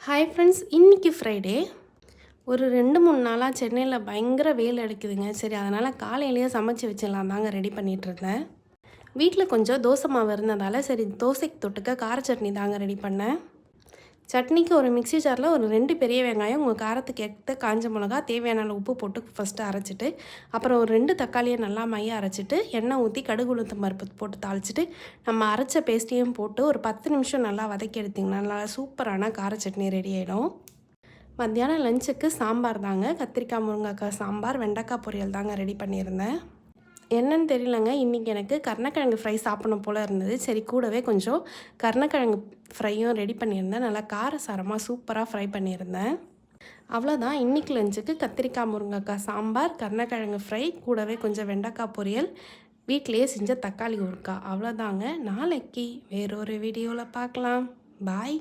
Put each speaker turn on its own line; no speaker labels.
Hi friends, இன்றைக்கி Friday. ஒரு 2-3 நாளாக சென்னையில் பயங்கர வெயில் அடிக்குதுங்க. சரி, அதனால் காலையிலேயே சமைச்சு வச்சிடலாம் தாங்க ரெடி பண்ணிகிட்ருந்தேன். வீட்டில் கொஞ்சம் தோசை மாவு இருந்ததால் சரி தோசைக்கு தொட்டுக்க கார சட்னி தாங்க ரெடி பண்ணேன். சட்னிக்கு ஒரு மிக்ஸி ஜாரில் ஒரு 2 பெரிய வெங்காயம், உங்கள் காரத்துக்கு ஏற்ற காஞ்ச மிளகா, தேவையான அளவு உப்பு போட்டு ஃபஸ்ட்டு அரைச்சிட்டு, அப்புறம் ஒரு 2 தக்காளியை நல்லா மைய அரைச்சிட்டு, எண்ணெய் ஊற்றி கடுகு உளுத்தம் பருப்பு போட்டு தாளிச்சிட்டு, நம்ம அரைச்ச பேஸ்ட்டையும் போட்டு ஒரு 10 நிமிஷம் நல்லா வதக்கி எடுத்திங்கன்னா நல்லா சூப்பரான கார சட்னி ரெடி ஆகிடும். மத்தியானம் லஞ்சுக்கு சாம்பார் தாங்க. கத்திரிக்காய் முருங்கைக்காய் சாம்பார், வெண்டைக்காய் பொரியல் தாங்க ரெடி பண்ணியிருந்தேன். என்னன்னு தெரியலங்க, இன்றைக்கி எனக்கு கருணக்கிழங்கு ஃப்ரை சாப்பிடணும் போல் இருந்தது. சரி, கூடவே கொஞ்சம் கருணக்கிழங்கு ஃப்ரையும் ரெடி பண்ணியிருந்தேன். நல்லா காரசாரமாக சூப்பராக ஃப்ரை பண்ணியிருந்தேன். அவ்வளோதான், இன்றைக்கி லஞ்சுக்கு கத்திரிக்காய் முருங்கைக்காய் சாம்பார், கருணக்கிழங்கு ஃப்ரை, கூடவே கொஞ்சம் வெண்டைக்காய் பொரியல், வீட்டிலையே செஞ்ச தக்காளி ஊறுகாய். அவ்வளோதாங்க. நாளைக்கு வேறொரு வீடியோவில் பார்க்கலாம். பாய்.